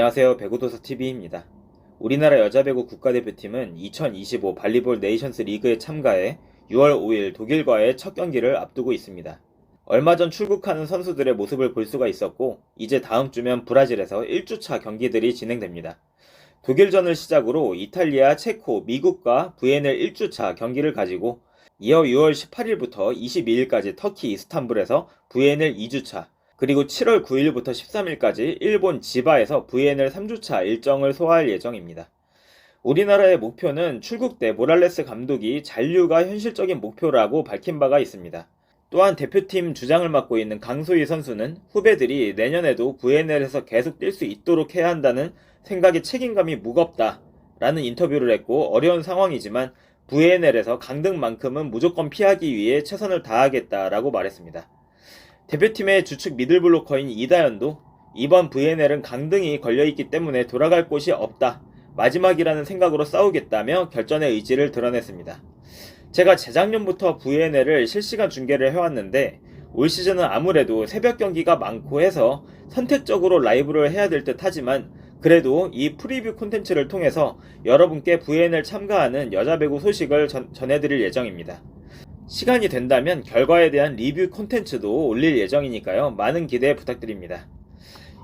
안녕하세요. 배구도서TV입니다. 우리나라 여자배구 국가대표팀은 2025 발리볼 네이션스 리그에 참가해 6월 5일 독일과의 첫 경기를 앞두고 있습니다. 얼마 전 출국하는 선수들의 모습을 볼 수가 있었고, 이제 다음 주면 브라질에서 1주차 경기들이 진행됩니다. 독일전을 시작으로 이탈리아, 체코, 미국과 VNL 1주차 경기를 가지고, 이어 6월 18일부터 22일까지 터키 이스탄불에서 VNL 2주차, 그리고 7월 9일부터 13일까지 일본 지바에서 VNL 3주차 일정을 소화할 예정입니다. 우리나라의 목표는 출국 때 모랄레스 감독이 잔류가 현실적인 목표라고 밝힌 바가 있습니다. 또한 대표팀 주장을 맡고 있는 강소희 선수는 후배들이 내년에도 VNL에서 계속 뛸 수 있도록 해야 한다는 생각에 책임감이 무겁다 라는 인터뷰를 했고, 어려운 상황이지만 VNL에서 강등만큼은 무조건 피하기 위해 최선을 다하겠다라고 말했습니다. 대표팀의 주축 미들블로커인 이다현도 이번 VNL은 강등이 걸려있기 때문에 돌아갈 곳이 없다, 마지막이라는 생각으로 싸우겠다며 결전의 의지를 드러냈습니다. 제가 재작년부터 VNL을 실시간 중계를 해왔는데, 올 시즌은 아무래도 새벽 경기가 많고 해서 선택적으로 라이브를 해야 될 듯 하지만, 그래도 이 프리뷰 콘텐츠를 통해서 여러분께 VNL 참가하는 여자배구 소식을 전해드릴 예정입니다. 시간이 된다면 결과에 대한 리뷰 콘텐츠도 올릴 예정이니까요. 많은 기대 부탁드립니다.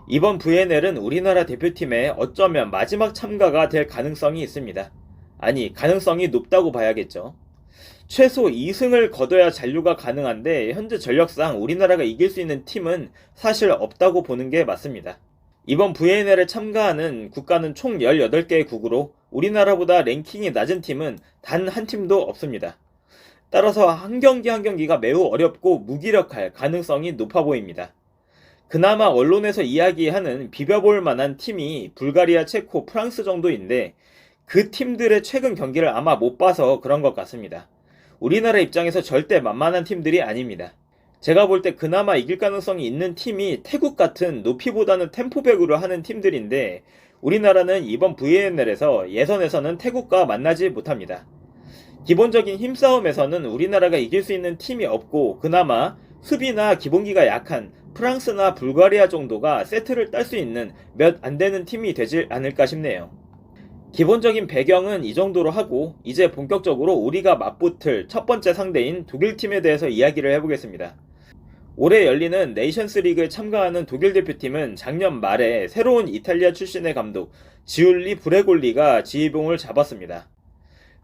이번 VNL은 우리나라 대표팀의 어쩌면 마지막 참가가 될 가능성이 있습니다. 아니, 가능성이 높다고 봐야겠죠. 최소 2승을 거둬야 잔류가 가능한데, 현재 전력상 우리나라가 이길 수 있는 팀은 사실 없다고 보는 게 맞습니다. 이번 VNL에 참가하는 국가는 총 18개의 국으로 우리나라보다 랭킹이 낮은 팀은 단 한 팀도 없습니다. 따라서 한 경기 한 경기가 매우 어렵고 무기력할 가능성이 높아 보입니다. 그나마 언론에서 이야기하는 비벼볼 만한 팀이 불가리아, 체코, 프랑스 정도인데, 그 팀들의 최근 경기를 아마 못 봐서 그런 것 같습니다. 우리나라 입장에서 절대 만만한 팀들이 아닙니다. 제가 볼 때 그나마 이길 가능성이 있는 팀이 태국 같은 높이보다는 템포배구를 하는 팀들인데, 우리나라는 이번 VNL에서 예선에서는 태국과 만나지 못합니다. 기본적인 힘싸움에서는 우리나라가 이길 수 있는 팀이 없고, 그나마 수비나 기본기가 약한 프랑스나 불가리아 정도가 세트를 딸 수 있는 몇 안 되는 팀이 되지 않을까 싶네요. 기본적인 배경은 이 정도로 하고, 이제 본격적으로 우리가 맞붙을 첫 번째 상대인 독일팀에 대해서 이야기를 해보겠습니다. 올해 열리는 네이션스 리그에 참가하는 독일 대표팀은 작년 말에 새로운 이탈리아 출신의 감독 지울리 브레골리가 지휘봉을 잡았습니다.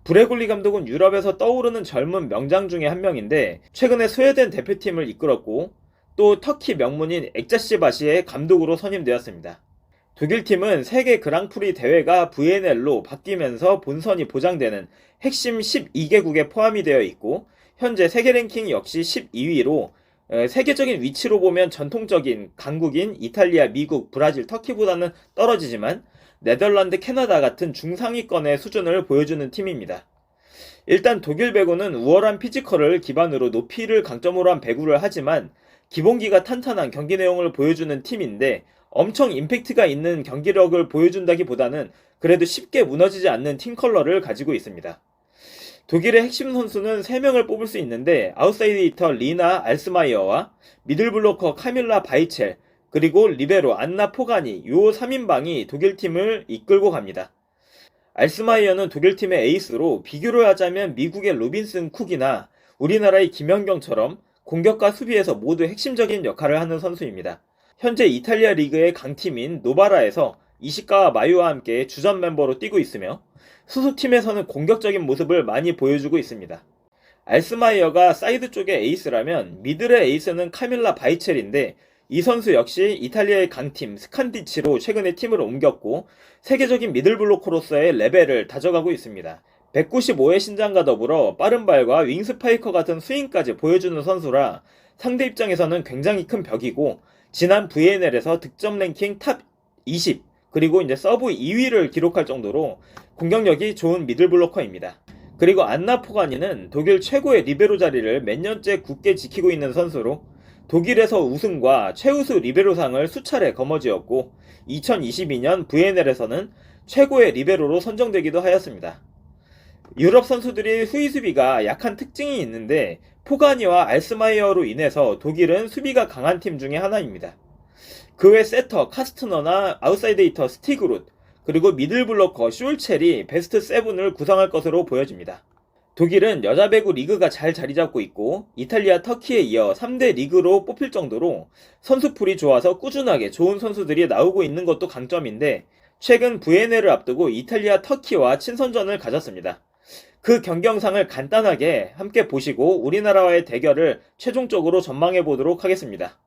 브레골리 감독은 유럽에서 떠오르는 젊은 명장 중에 한 명인데, 최근에 스웨덴 대표팀을 이끌었고, 또 터키 명문인 엑자시바시의 감독으로 선임되었습니다. 독일팀은 세계 그랑프리 대회가 VNL로 바뀌면서 본선이 보장되는 핵심 12개국에 포함이 되어 있고, 현재 세계 랭킹 역시 12위로 세계적인 위치로 보면 전통적인 강국인 이탈리아, 미국, 브라질, 터키보다는 떨어지지만 네덜란드, 캐나다 같은 중상위권의 수준을 보여주는 팀입니다. 일단 독일 배구는 우월한 피지컬을 기반으로 높이를 강점으로 한 배구를 하지만, 기본기가 탄탄한 경기 내용을 보여주는 팀인데, 엄청 임팩트가 있는 경기력을 보여준다기보다는 그래도 쉽게 무너지지 않는 팀 컬러를 가지고 있습니다. 독일의 핵심 선수는 3명을 뽑을 수 있는데, 아웃사이드 히터 리나 알스마이어와 미들블로커 카밀라 바이첼, 그리고 리베로 안나 포가니, 요 3인방이 독일팀을 이끌고 갑니다. 알스마이어는 독일팀의 에이스로 비교를 하자면 미국의 로빈슨 쿡이나 우리나라의 김연경처럼 공격과 수비에서 모두 핵심적인 역할을 하는 선수입니다. 현재 이탈리아 리그의 강팀인 노바라에서 이시카와 마유와 함께 주전 멤버로 뛰고 있으며, 소속팀에서는 공격적인 모습을 많이 보여주고 있습니다. 알스마이어가 사이드 쪽의 에이스라면 미들의 에이스는 카밀라 바이첼인데, 이 선수 역시 이탈리아의 강팀 스칸디치로 최근에 팀을 옮겼고, 세계적인 미들블로커로서의 레벨을 다져가고 있습니다. 195의 신장과 더불어 빠른 발과 윙스파이커 같은 스윙까지 보여주는 선수라 상대 입장에서는 굉장히 큰 벽이고, 지난 VNL에서 득점 랭킹 탑 20, 그리고 이제 서브 2위를 기록할 정도로 공격력이 좋은 미들블로커입니다. 그리고 안나 포가니는 독일 최고의 리베로 자리를 몇 년째 굳게 지키고 있는 선수로 독일에서 우승과 최우수 리베로상을 수차례 거머쥐었고, 2022년 VNL에서는 최고의 리베로로 선정되기도 하였습니다. 유럽 선수들이 후위 수비가 약한 특징이 있는데, 포가니와 알스마이어로 인해서 독일은 수비가 강한 팀 중에 하나입니다. 그 외 세터 카스트너나 아웃사이드 히터 스티그룻, 그리고 미들블로커 슐첼이 베스트 7을 구성할 것으로 보여집니다. 독일은 여자 배구 리그가 잘 자리 잡고 있고 이탈리아, 터키에 이어 3대 리그로 뽑힐 정도로 선수풀이 좋아서 꾸준하게 좋은 선수들이 나오고 있는 것도 강점인데, 최근 VNL을 앞두고 이탈리아, 터키와 친선전을 가졌습니다. 그 경기영상을 간단하게 함께 보시고 우리나라와의 대결을 최종적으로 전망해 보도록 하겠습니다.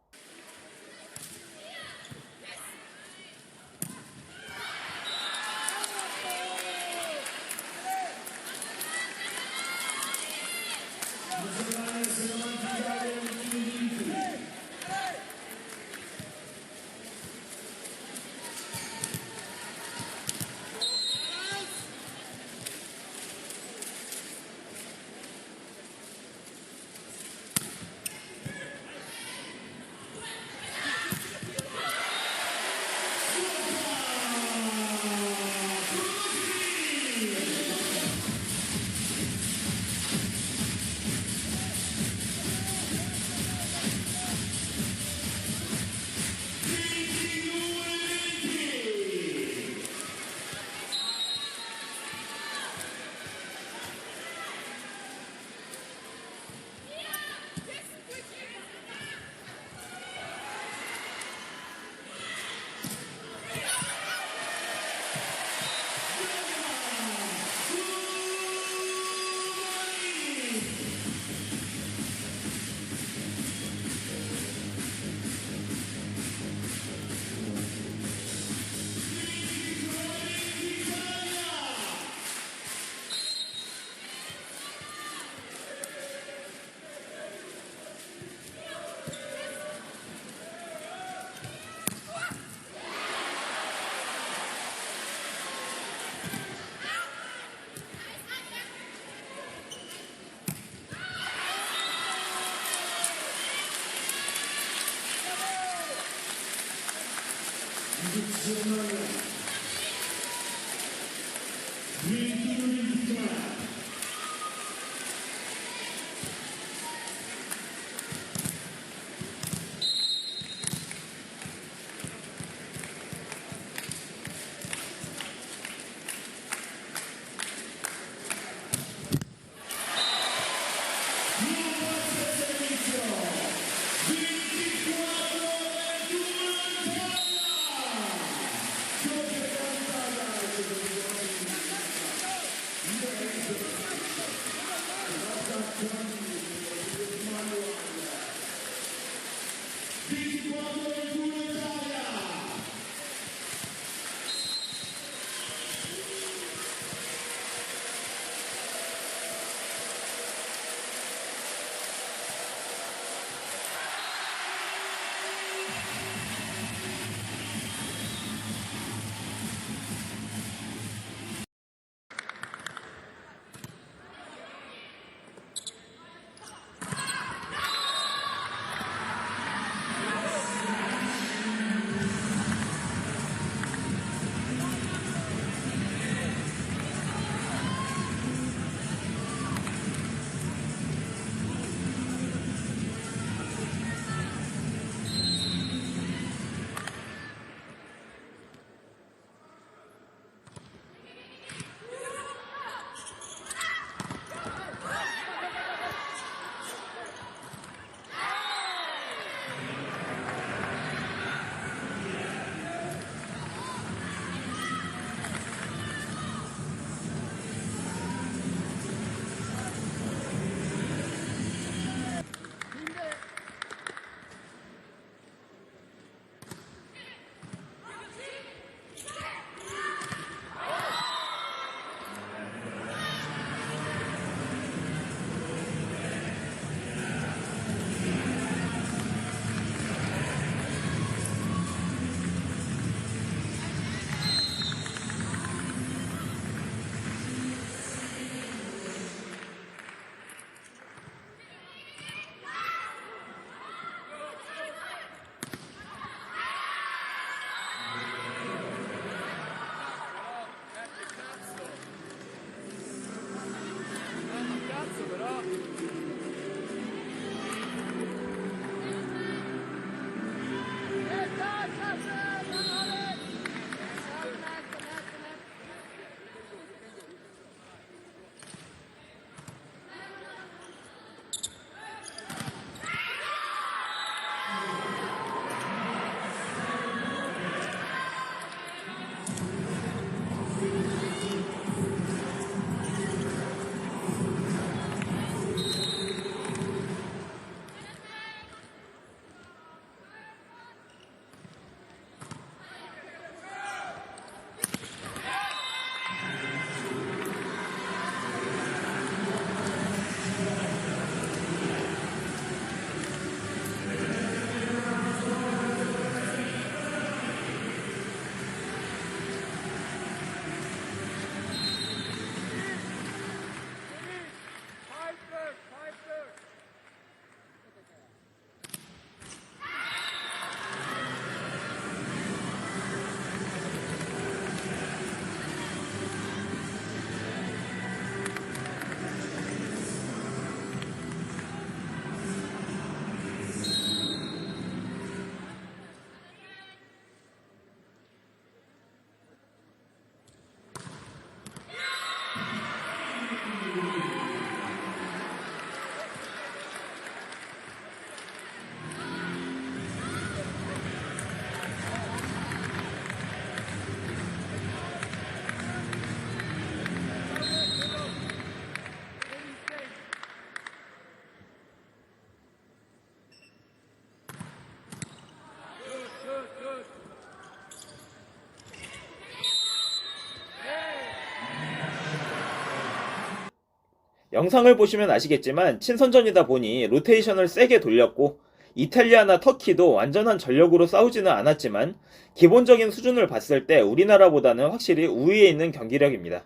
영상을 보시면 아시겠지만 친선전이다 보니 로테이션을 세게 돌렸고 이탈리아나 터키도 완전한 전력으로 싸우지는 않았지만 기본적인 수준을 봤을 때 우리나라보다는 확실히 우위에 있는 경기력입니다.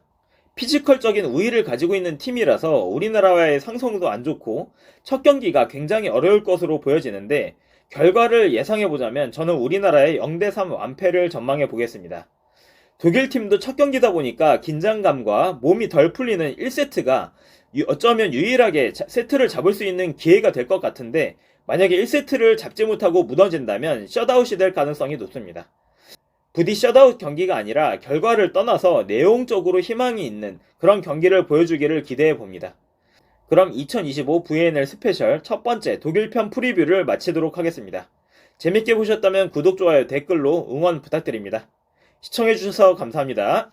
피지컬적인 우위를 가지고 있는 팀이라서 우리나라와의 상성도 안 좋고 첫 경기가 굉장히 어려울 것으로 보여지는데 결과를 예상해보자면 저는 우리나라의 0대3 완패를 전망해 보겠습니다. 독일 팀도 첫 경기다 보니까 긴장감과 몸이 덜 풀리는 1세트가 어쩌면 유일하게 세트를 잡을 수 있는 기회가 될 것 같은데 만약에 1세트를 잡지 못하고 무너진다면 셧아웃이 될 가능성이 높습니다. 부디 셧아웃 경기가 아니라 결과를 떠나서 내용적으로 희망이 있는 그런 경기를 보여주기를 기대해 봅니다. 그럼 2025 VNL 스페셜 첫 번째 독일편 프리뷰를 마치도록 하겠습니다. 재밌게 보셨다면 구독, 좋아요, 댓글로 응원 부탁드립니다. 시청해주셔서 감사합니다.